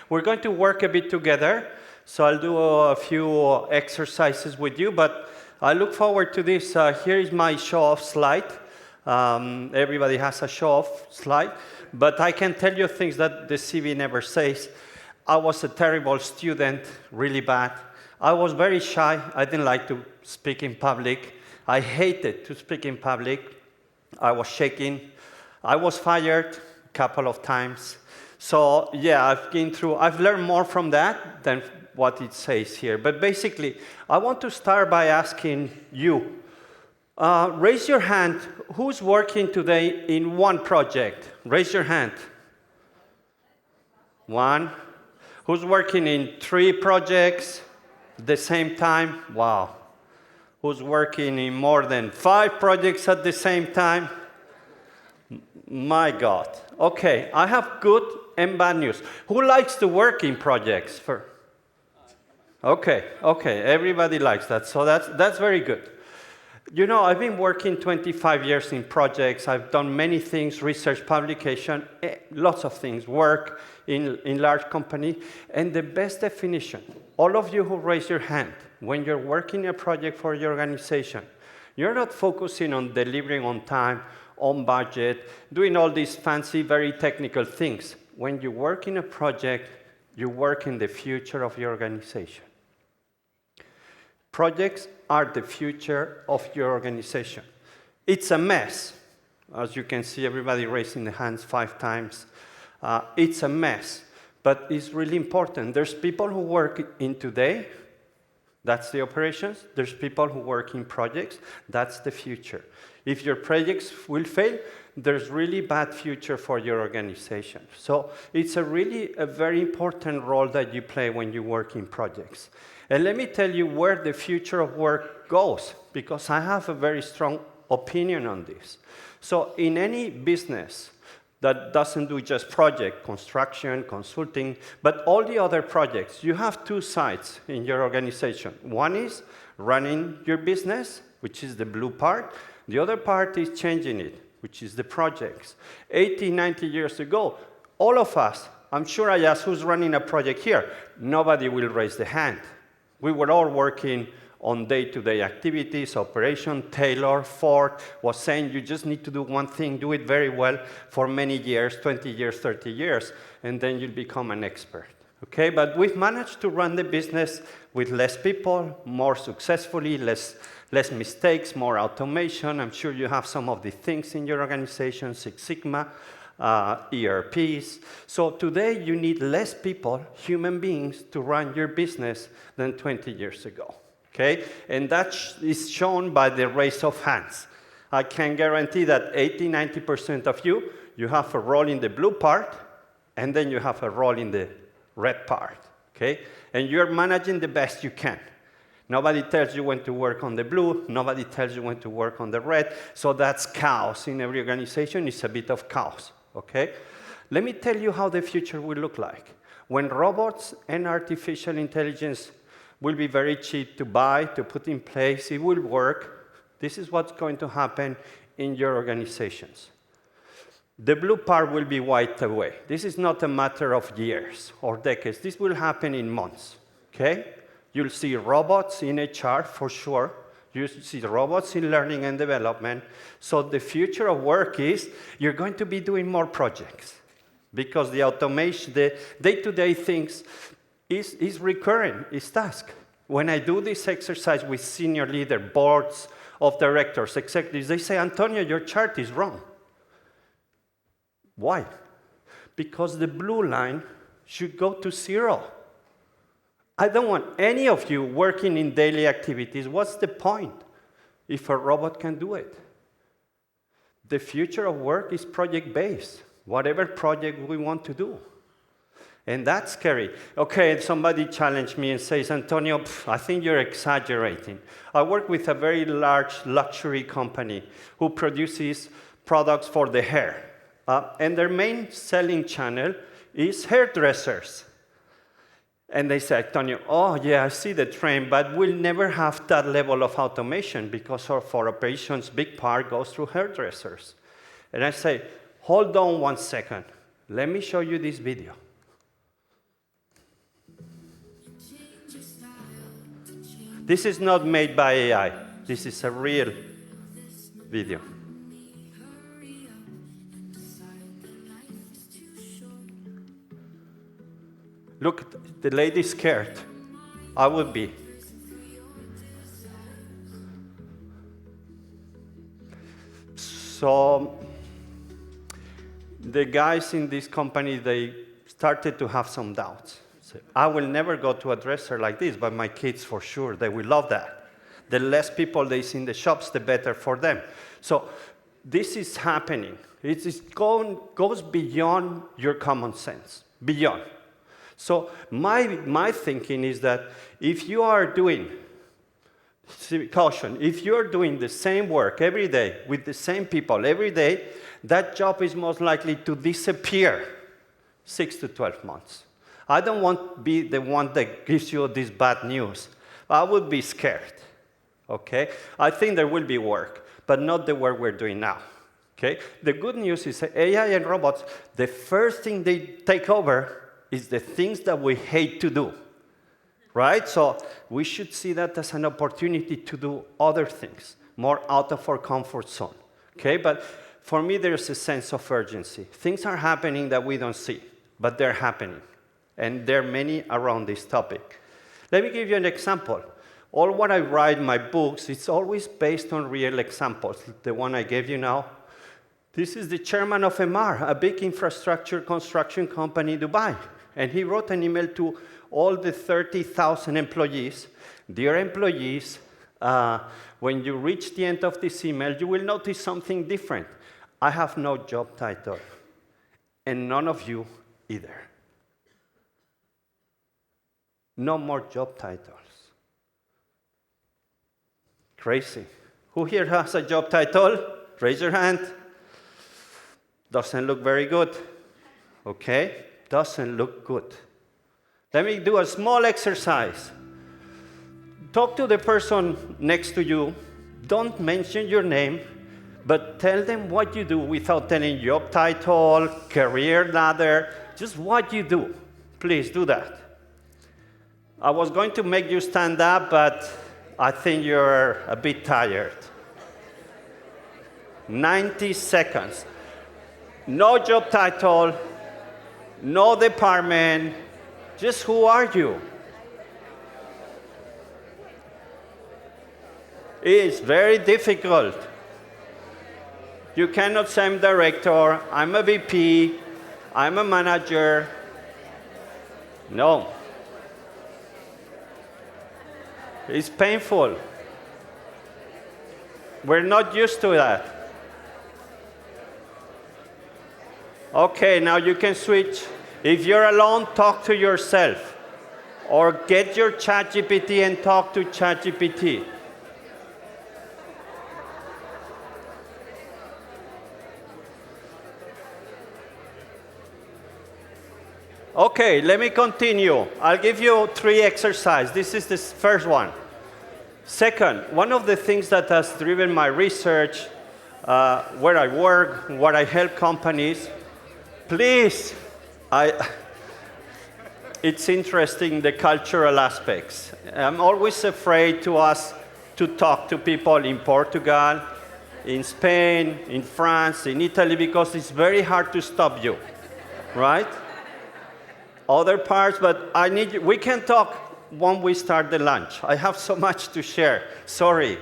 We're going to work a bit together, so I'll do a few exercises with you, but I look forward to this. Here is my show-off slide. Everybody has a show-off slide, but I can tell you things that the CV never says. I was a terrible student, really bad. I was very shy. I didn't like to speak in public. I hated to speak in public. I was shaking. I was fired a couple of times. So yeah, I've learned more from that than what it says here. But basically, I want to start by asking you, raise your hand, who's working today in one project? Raise your hand. One. Who's working in 3 projects at the same time? Wow. Who's working in more than 5 projects at the same time? My God. Okay, I have good and bad news. Who likes to work in projects? Okay, everybody likes that, so that's very good. You know, I've been working 25 years in projects. I've done many things, research, publication, lots of things, work in large company. And the best definition, all of you who raise your hand, when you're working a project for your organization, you're not focusing on delivering on time, on budget, doing all these fancy, very technical things. When you work in a project, you work in the future of your organization. Projects are the future of your organization. It's a mess. As you can see, everybody raising the hands 5 times. It's a mess, but it's really important. There's people who work in today, that's the operations. There's people who work in projects, that's the future. If your projects will fail, there's really bad future for your organization. So it's a very important role that you play when you work in projects. And let me tell you where the future of work goes, because I have a very strong opinion on this. So in any business that doesn't do just project, construction, consulting, but all the other projects, you have 2 sides in your organization. One is running your business, which is the blue part. The other part is changing it, which is the projects. 80, 90 years ago, all of us, I'm sure I asked who's running a project here. Nobody will raise the hand. We were all working on day-to-day activities, operation. Taylor, Ford was saying you just need to do one thing, do it very well for many years, 20 years, 30 years, and then you'll become an expert. Okay, but we've managed to run the business with less people, more successfully, less mistakes, more automation. I'm sure you have some of the things in your organization, Six Sigma, ERPs. So today you need less people, human beings, to run your business than 20 years ago. Okay? And that is shown by the raise of hands. I can guarantee that 80, 90% of you have a role in the blue part, and then you have a role in the red part. Okay? And you're managing the best you can. Nobody tells you when to work on the blue. Nobody tells you when to work on the red. So that's chaos. In every organization, it's a bit of chaos. Okay? Let me tell you how the future will look like. When robots and artificial intelligence will be very cheap to buy, to put in place, it will work. This is what's going to happen in your organizations. The blue part will be wiped away. This is not a matter of years or decades. This will happen in months. Okay? You'll see robots in HR for sure. You see robots in learning and development. So the future of work is you're going to be doing more projects because the automation, the day-to-day things is recurring, is task. When I do this exercise with senior leader, boards of directors, executives, they say, Antonio, your chart is wrong. Why? Because the blue line should go to 0. I don't want any of you working in daily activities. What's the point if a robot can do it? The future of work is project-based, whatever project we want to do. And that's scary. Okay, somebody challenged me and says, Antonio, I think you're exaggerating. I work with a very large luxury company who produces products for the hair. And their main selling channel is hairdressers. And they said, Antonio, oh, yeah, I see the trend, but we'll never have that level of automation because for operations, big part goes through hairdressers. And I say, hold on one second. Let me show you this video. This is not made by AI. This is a real video. Look, the lady's scared. I would be. So the guys in this company, they started to have some doubts. So, I will never go to a dresser like this, but my kids, for sure, they will love that. The less people they see in the shops, the better for them. So this is happening. It goes beyond your common sense, beyond. So my thinking is that if you are doing, caution, if you're doing the same work every day with the same people every day, that job is most likely to disappear 6 to 12 months. I don't want to be the one that gives you this bad news. I would be scared, okay? I think there will be work, but not the work we're doing now, okay? The good news is that AI and robots, the first thing they take over is the things that we hate to do, right? So we should see that as an opportunity to do other things, more out of our comfort zone, okay? But for me, there's a sense of urgency. Things are happening that we don't see, but they're happening. And there are many around this topic. Let me give you an example. All what I write in my books, it's always based on real examples. The one I gave you now. This is the chairman of MR, a big infrastructure construction company in Dubai. And he wrote an email to all the 30,000 employees. Dear employees, when you reach the end of this email, you will notice something different. I have no job title, and none of you either. No more job titles. Crazy. Who here has a job title? Raise your hand. Doesn't look very good. Okay? Doesn't look good. Let me do a small exercise. Talk to the person next to you. Don't mention your name, but tell them what you do without telling job title, career ladder, just what you do. Please do that. I was going to make you stand up, but I think you're a bit tired. 90 seconds. No job title, no department, just who are you? It's very difficult. You cannot say I'm director, I'm a VP, I'm a manager. No. It's painful. We're not used to that. Okay, now you can switch. If you're alone, talk to yourself. Or get your ChatGPT and talk to ChatGPT. Okay, let me continue. I'll give you 3 exercises. This is the first one. Second, one of the things that has driven my research, where I work, what I help companies, please, it's interesting, the cultural aspects. I'm always afraid to talk to people in Portugal, in Spain, in France, in Italy, because it's very hard to stop you, right? Other parts, but we can talk when we start the lunch. I have so much to share. Sorry.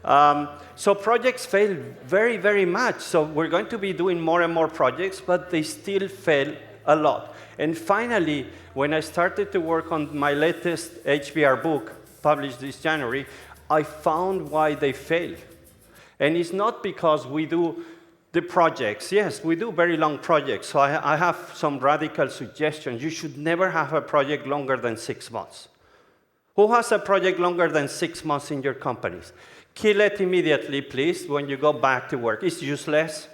So projects fail very, very much. So we're going to be doing more and more projects, but they still fail a lot. And finally, when I started to work on my latest HBR book, published this January, I found why they fail. And it's not because we do the projects. Yes, we do very long projects. So I have some radical suggestions. You should never have a project longer than 6 months. Who has a project longer than 6 months in your companies? Kill it immediately, please, when you go back to work. It's useless.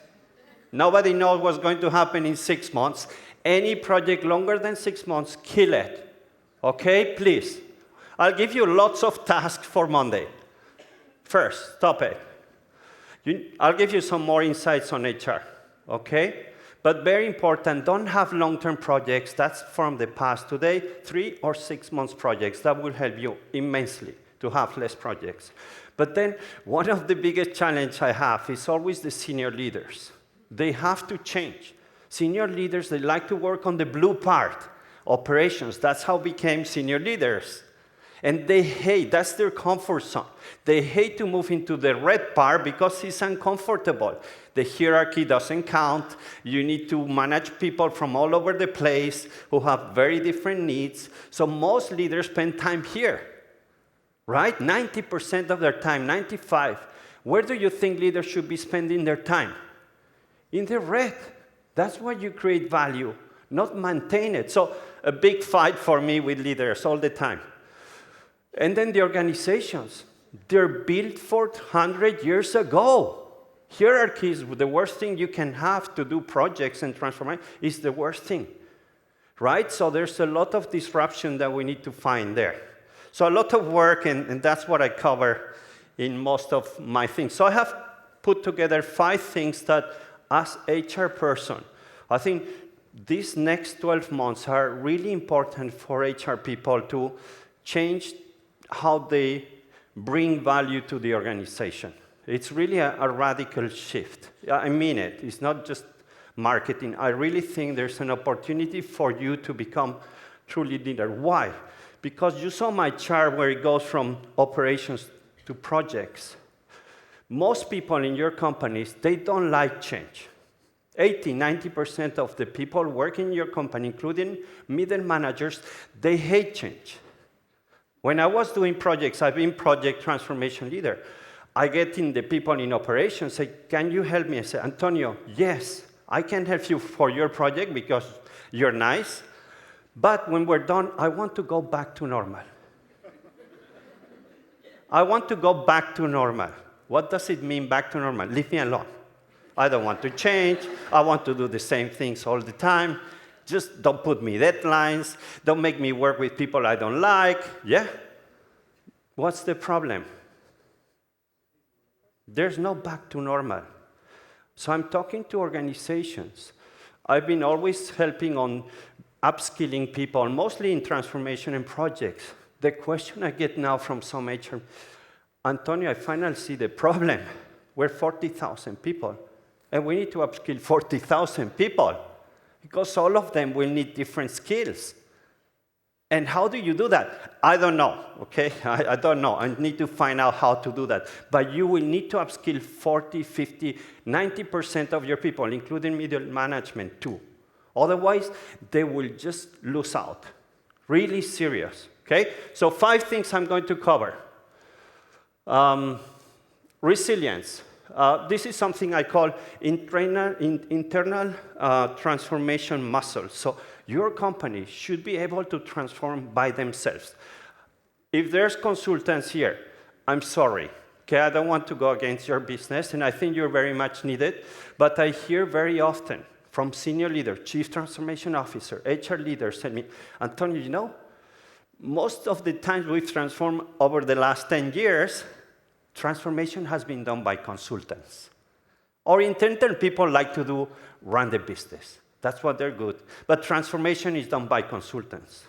Nobody knows what's going to happen in 6 months. Any project longer than 6 months, kill it. Okay, please. I'll give you lots of tasks for Monday. First, stop it. I'll give you some more insights on HR, okay? But very important, don't have long-term projects. That's from the past. Today, 3 or 6 months projects. That will help you immensely to have less projects. But then one of the biggest challenges I have is always the senior leaders. They have to change. Senior leaders, they like to work on the blue part, operations. That's how became senior leaders. And they hate, that's their comfort zone. They hate to move into the red part because it's uncomfortable. The hierarchy doesn't count. You need to manage people from all over the place who have very different needs. So most leaders spend time here, right? 90% of their time, 95%. Where do you think leaders should be spending their time? In the red. That's why you create value, not maintain it. So a big fight for me with leaders all the time. And then the organizations, they're built 400 years ago. Hierarchy is the worst thing you can have to do projects and transformation. Is the worst thing, right? So there's a lot of disruption that we need to find there. So a lot of work, and that's what I cover in most of my things. So I have put together 5 things that, as HR person, I think these next 12 months are really important for HR people to change how they bring value to the organization. It's really a radical shift. I mean it. It's not just marketing. I really think there's an opportunity for you to become truly leader. Why? Because you saw my chart where it goes from operations to projects. Most people in your companies, they don't like change. 80–90% of the people working in your company, including middle managers, they hate change. When I was doing projects, I've been project transformation leader. I get in the people in operations, say, can you help me? I say, Antonio, yes, I can help you for your project because you're nice, but when we're done, I want to go back to normal. I want to go back to normal. What does it mean, back to normal? Leave me alone. I don't want to change. I want to do the same things all the time. Just don't put me deadlines. Don't make me work with people I don't like. Yeah? What's the problem? There's no back to normal. So I'm talking to organizations. I've been always helping on upskilling people, mostly in transformation and projects. The question I get now from some HR, Antonio, I finally see the problem. We're 40,000 people, and we need to upskill 40,000 people, because all of them will need different skills. And how do you do that? I don't know, okay? I don't know. I need to find out how to do that. But you will need to upskill 40, 50, 90% of your people, including middle management too. Otherwise, they will just lose out. Really serious, okay? So 5 things I'm going to cover. Resilience. This is something I call internal transformation muscle. So your company should be able to transform by themselves. If there's consultants here, I'm sorry. Okay, I don't want to go against your business, and I think you're very much needed. But I hear very often from senior leaders, chief transformation officer, HR leaders tell me, Antonio, you know, most of the times we've transformed over the last 10 years, transformation has been done by consultants. Or internal people like to run the business. That's what they're good. But transformation is done by consultants.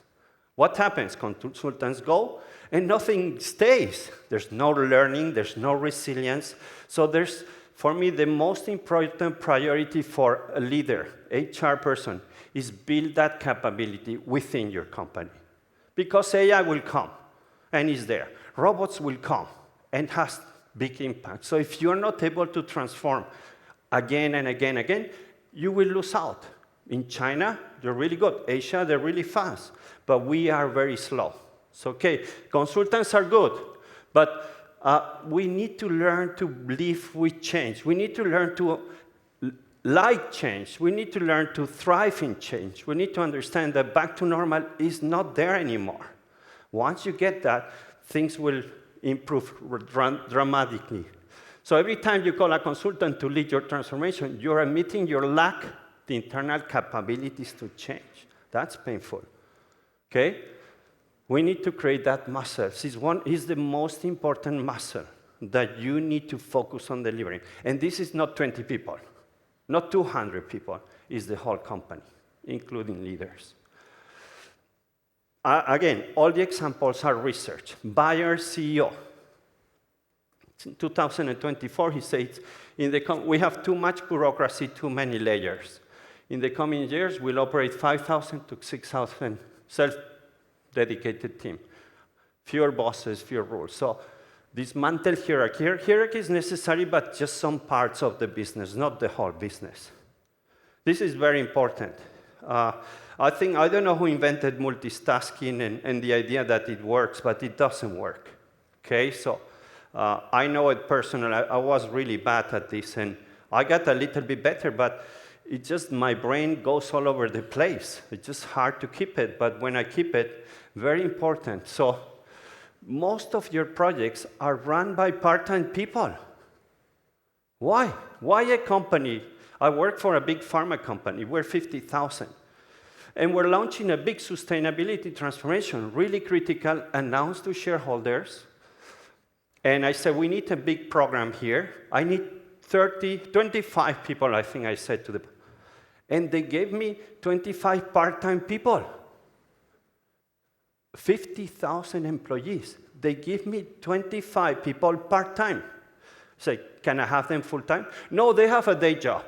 What happens? Consultants go, and nothing stays. There's no learning, there's no resilience. So there's, for me, the most important priority for a leader, HR person, is build that capability within your company. Because AI will come, and is there. Robots will come, and has big impact. So if you're not able to transform again and again and again, you will lose out. In China, they're really good. Asia, they're really fast. But we are very slow. So, okay, consultants are good, but we need to learn to live with change. We need to learn to like change. We need to learn to thrive in change. We need to understand that back to normal is not there anymore. Once you get that, things will improve dramatically. So every time you call a consultant to lead your transformation, you're admitting your lack the internal capabilities to change. That's painful, okay? We need to create that muscle. It's the most important muscle that you need to focus on delivering. And this is not 20 people. not 200 people, it's the whole company, including leaders. Again, all the examples are research. Bayer CEO. In 2024, he says, we have too much bureaucracy, too many layers. In the coming years, we'll operate 5,000 to 6,000 self-dedicated team. Fewer bosses, fewer rules. So dismantle hierarchy. Hierarchy is necessary, but just some parts of the business, not the whole business. This is very important. I don't know who invented multitasking and the idea that it works, but it doesn't work. Okay, so I know it personally. I was really bad at this, and I got a little bit better, but it just, my brain goes all over the place. It's just hard to keep it, but when I keep it, very important. So most of your projects are run by part-time people. Why? Why a company? I work for a big pharma company. We're 50,000. And we're launching a big sustainability transformation, really critical, announced to shareholders. And I said, we need a big program here. I need 25 people, I think I said to them. And they gave me 25 part-time people. 50,000 employees. They give me 25 people part-time. Say, can I have them full-time? No, they have a day job.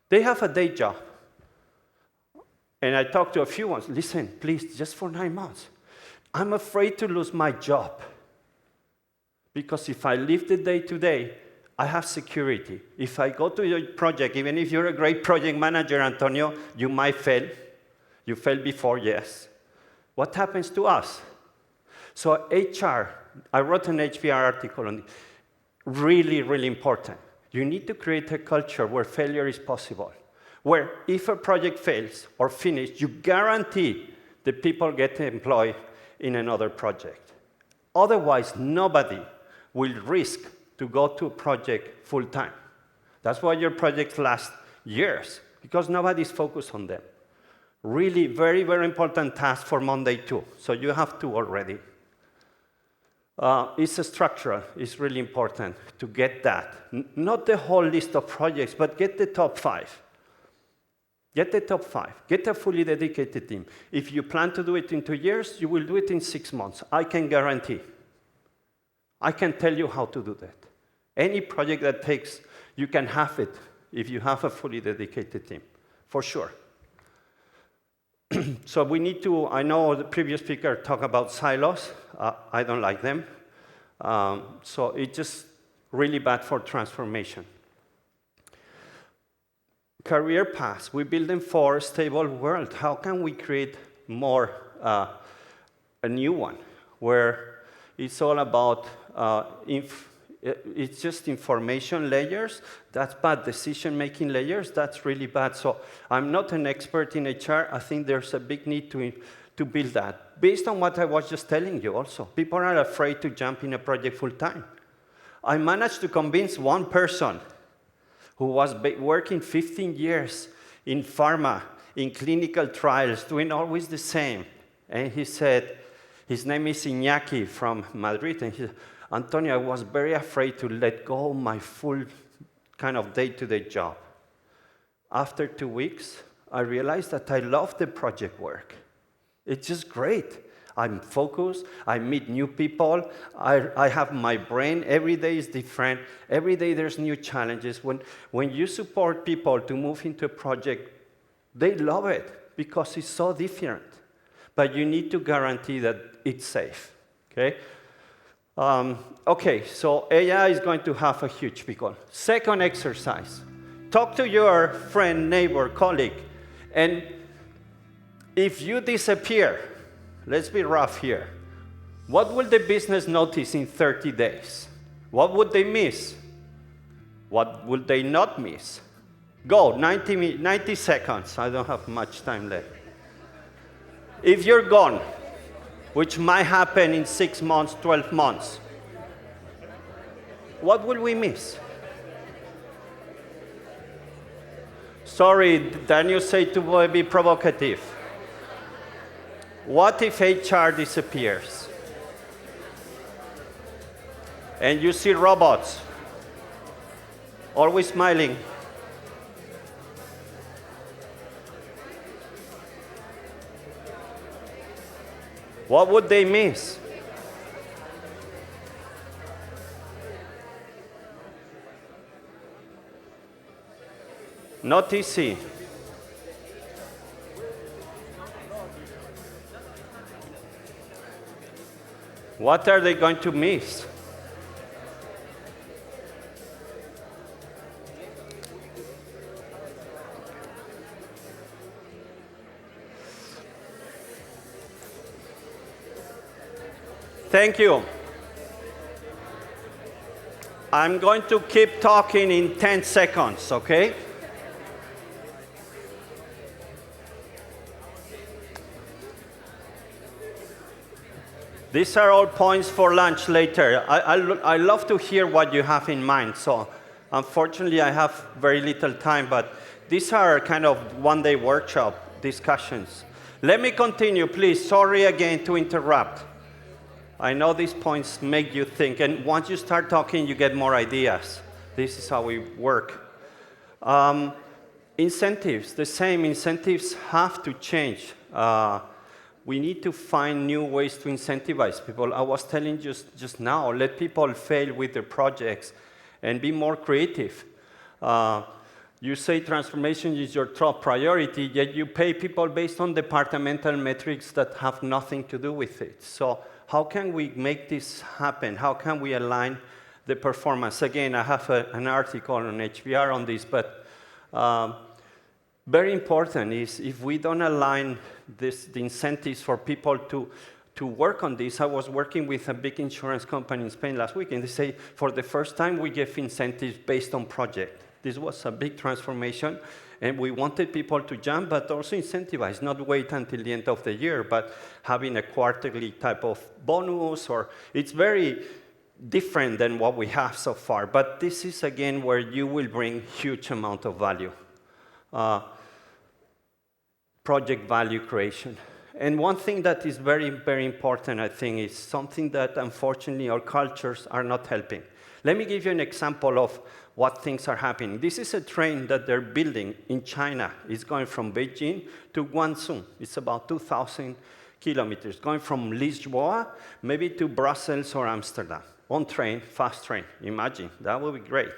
They have a day job. And I talked to a few ones. Listen, please, just for 9 months. I'm afraid to lose my job. Because if I leave the day to day, I have security. If I go to your project, even if you're a great project manager, Antonio, you might fail. You failed before, yes. What happens to us? So HR, I wrote an HBR article on it. Really, really important. You need to create a culture where failure is possible, where if a project fails or finished, you guarantee the people get employed in another project. Otherwise, nobody will risk to go to a project full-time. That's why your projects last years, because nobody's focused on them. Really, very, very important task for Monday too. So you have two already. It's a structural. It's really important to get that. Not the whole list of projects, but get the top 5. Get the top 5. Get a fully dedicated team. If you plan to do it in 2 years, you will do it in 6 months. I can guarantee. I can tell you how to do that. Any project that takes, you can have it if you have a fully dedicated team, for sure. So we need to, I know the previous speaker talked about silos. I don't like them. So it's just really bad for transformation. Career paths, we build them for a stable world. How can we create more, a new one, where it's all about, it's just information layers. That's bad. Decision-making layers, that's really bad. So I'm not an expert in HR. I think there's a big need to build that. Based on what I was just telling you also, people are afraid to jump in a project full-time. I managed to convince one person who was working 15 years in pharma, in clinical trials, doing always the same. And he said, his name is Iñaki from Madrid, and he said, Antonio, I was very afraid to let go of my full kind of day-to-day job. After 2 weeks, I realized that I love the project work. It's just great. I'm focused, I meet new people, I have my brain, every day is different, every day there's new challenges. When you support people to move into a project, they love it because it's so different. But you need to guarantee that it's safe, okay? Okay, so AI is going to have a huge pickle. Second exercise, talk to your friend, neighbor, colleague, and if you disappear, let's be rough here, what will the business notice in 30 days? What would they miss? What would they not miss? Go, 90 seconds. I don't have much time left. If you're gone, which might happen in 6 months, 12 months, what will we miss? Sorry, Daniel said to be provocative. What if HR disappears? And you see robots. Always smiling. What would they miss? Not easy. What are they going to miss? Thank you. I'm going to keep talking in 10 seconds, okay? These are all points for lunch later. I love to hear what you have in mind. So unfortunately, I have very little time, but these are kind of one-day workshop discussions. Let me continue, please. Sorry again to interrupt. I know these points make you think, and once you start talking, you get more ideas. This is how we work. Incentives, the same. Incentives have to change. We need to find new ways to incentivize people. I was telling just now, let people fail with their projects and be more creative. You say transformation is your top priority, yet you pay people based on departmental metrics that have nothing to do with it. So how can we make this happen? How can we align the performance? Again, I have an article on HBR on this, but very important is if we don't align the incentives for people to work on this. I was working with a big insurance company in Spain last week, and they say, for the first time, we give incentives based on project. This was a big transformation, and we wanted people to jump, but also incentivize, not wait until the end of the year, but having a quarterly type of bonus, or it's very different than what we have so far. But this is, again, where you will bring huge amount of value. Project value creation. And one thing that is very, very important, I think, is something that, unfortunately, our cultures are not helping. Let me give you an example of what things are happening. This is a train that they're building in China. It's going from Beijing to Guangzhou. It's about 2,000 kilometers, going from Lisboa, maybe to Brussels or Amsterdam. On train, fast train. Imagine, that would be great.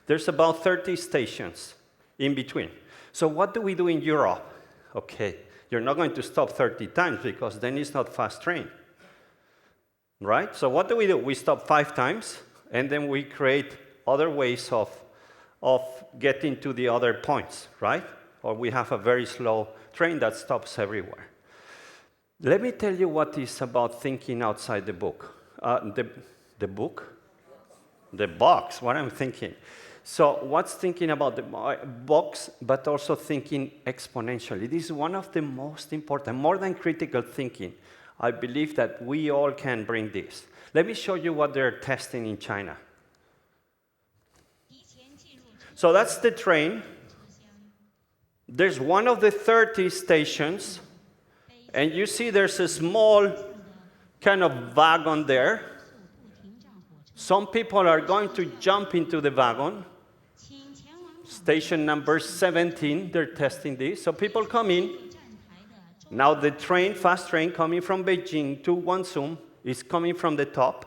There's about 30 stations in between. So what do we do in Europe? Okay, you're not going to stop 30 times because then it's not fast train, right? So what do? We stop 5 times, and then we create other ways of getting to the other points, right? Or we have a very slow train that stops everywhere. Let me tell you what is about thinking outside the book. The book? The box, what I'm thinking. So what's thinking about the box, but also thinking exponentially? This is one of the most important, more than critical thinking. I believe that we all can bring this. Let me show you what they're testing in China. So that's the train. There's one of the 30 stations, and you see there's a small kind of wagon there. Some people are going to jump into the wagon. Station number 17, they're testing this. So people come in. Now the train, fast train, coming from Beijing to Guangzhou is coming from the top.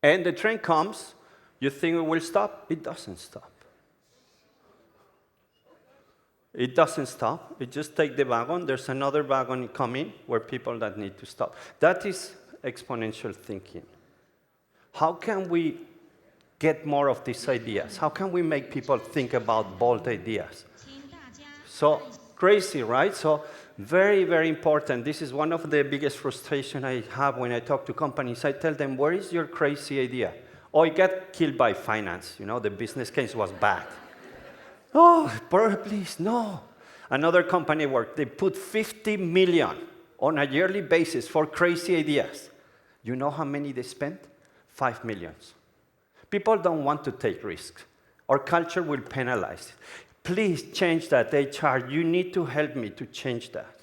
And the train comes. You think it will stop? It doesn't stop. It doesn't stop. It just takes the wagon. There's another wagon coming where people that need to stop. That is exponential thinking. How can we get more of these ideas? How can we make people think about bold ideas? So crazy, right? So very, very important. This is one of the biggest frustration I have when I talk to companies. I tell them, where is your crazy idea? Oh, it got killed by finance. You know, the business case was bad. Oh, please, no. Another company worked. They put 50 million on a yearly basis for crazy ideas. You know how many they spent? 5 million. People don't want to take risks. Our culture will penalize it. Please change that, HR. You need to help me to change that.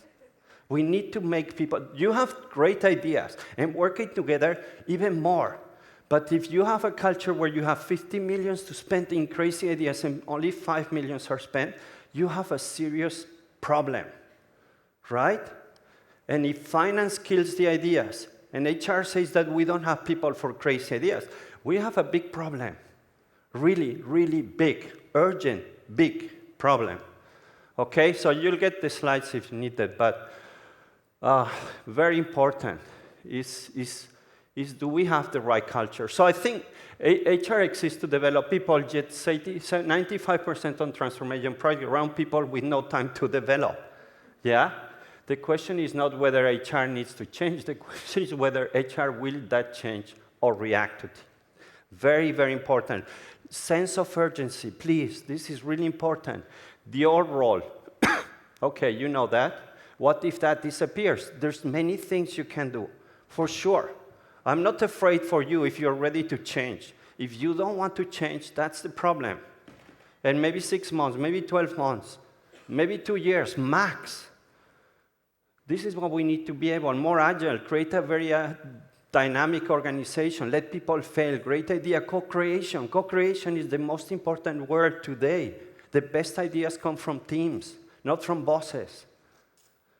We need to make people, you have great ideas, and working together even more. But if you have a culture where you have 50 million to spend in crazy ideas and only 5 million are spent, you have a serious problem, right? And if finance kills the ideas, and HR says that we don't have people for crazy ideas, we have a big problem. Really, really big, urgent, big problem. Okay, so you'll get the slides if you need that, but very important is do we have the right culture? So I think HR exists to develop people, yet 95% on transformation project around people with no time to develop. Yeah? The question is not whether HR needs to change, the question is whether HR will that change or react to it. Very, very important. Sense of urgency, please, this is really important. The old role, okay, you know that. What if that disappears? There's many things you can do, for sure. I'm not afraid for you if you're ready to change. If you don't want to change, that's the problem. And maybe 6 months, maybe 12 months, maybe 2 years, max. This is what we need to be able, more agile, create a very dynamic organization, let people fail, great idea, co-creation. Co-creation is the most important word today. The best ideas come from teams, not from bosses.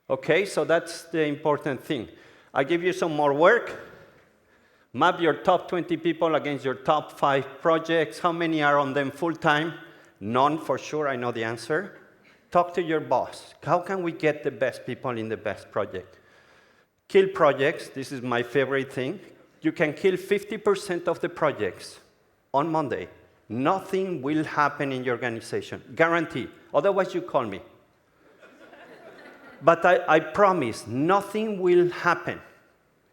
Okay, so that's the important thing. I give you some more work. Map your top 20 people against your top 5 projects. How many are on them full-time? None, for sure, I know the answer. Talk to your boss. How can we get the best people in the best project? Kill projects, this is my favorite thing. You can kill 50% of the projects on Monday. Nothing will happen in your organization, guarantee. Otherwise, you call me. But I promise, nothing will happen.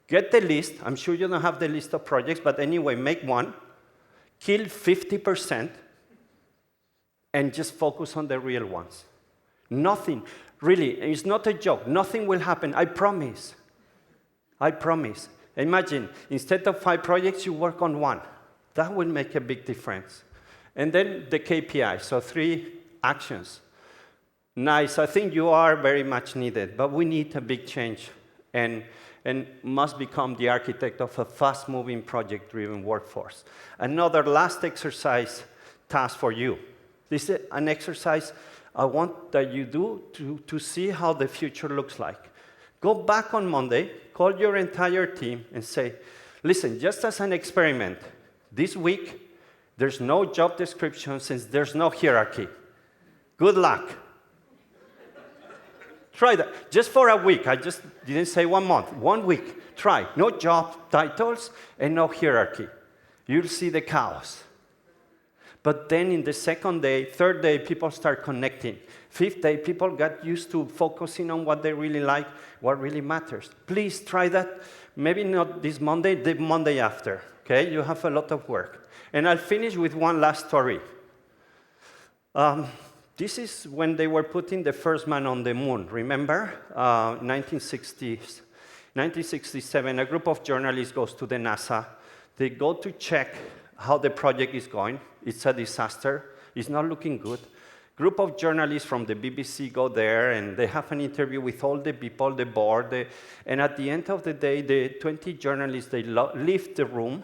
Get the list. I'm sure you don't have the list of projects, but anyway, make one. Kill 50%, and just focus on the real ones. Nothing, really, it's not a joke. Nothing will happen, I promise. I promise. Imagine, instead of 5 projects, you work on 1. That will make a big difference. And then the KPI, so 3 actions. Nice, I think you are very much needed, but we need a big change and must become the architect of a fast-moving, project-driven workforce. Another last exercise task for you. This is an exercise I want that you do to see how the future looks like. Go back on Monday, call your entire team and say, listen, just as an experiment, this week, there's no job description since there's no hierarchy. Good luck. Try that, just for a week. I just didn't say 1 month, 1 week. Try, no job titles and no hierarchy. You'll see the chaos. But then in the second day, third day, people start connecting. 5th day, people got used to focusing on what they really like, what really matters. Please try that. Maybe not this Monday, the Monday after. Okay, you have a lot of work. And I'll finish with one last story. This is when they were putting the first man on the moon. Remember, 1967, a group of journalists goes to the NASA. They go to check how the project is going. It's a disaster. It's not looking good. Group of journalists from the BBC go there, and they have an interview with all the people, the board. And at the end of the day, the 20 journalists, they leave the room.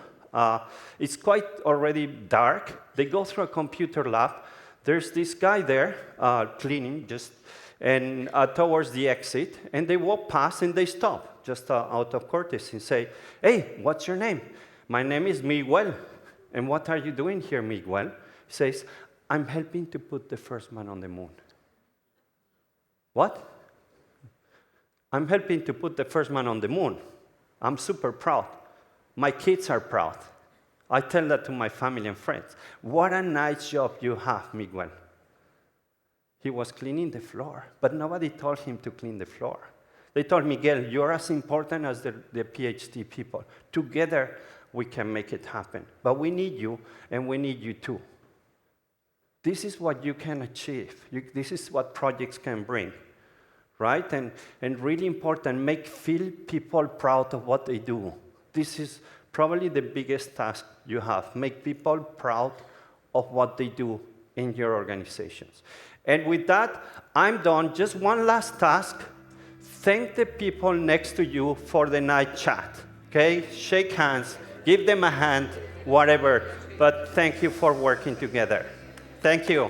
It's quite already dark. They go through a computer lab. There's this guy there cleaning, and towards the exit, and they walk past and they stop, just out of courtesy, and say, hey, what's your name? My name is Miguel. And what are you doing here, Miguel? He says, I'm helping to put the first man on the moon. What? I'm helping to put the first man on the moon. I'm super proud. My kids are proud. I tell that to my family and friends. What a nice job you have, Miguel. He was cleaning the floor, but nobody told him to clean the floor. They told Miguel, you're as important as the PhD people. Together, we can make it happen. But we need you, and we need you too. This is what you can achieve. This is what projects can bring, right? And really important, feel people proud of what they do. This is probably the biggest task you have. Make people proud of what they do in your organizations. And with that, I'm done. Just one last task. thank the people next to you for the night chat. Okay? Shake hands, give them a hand, whatever. But thank you for working together. Thank you.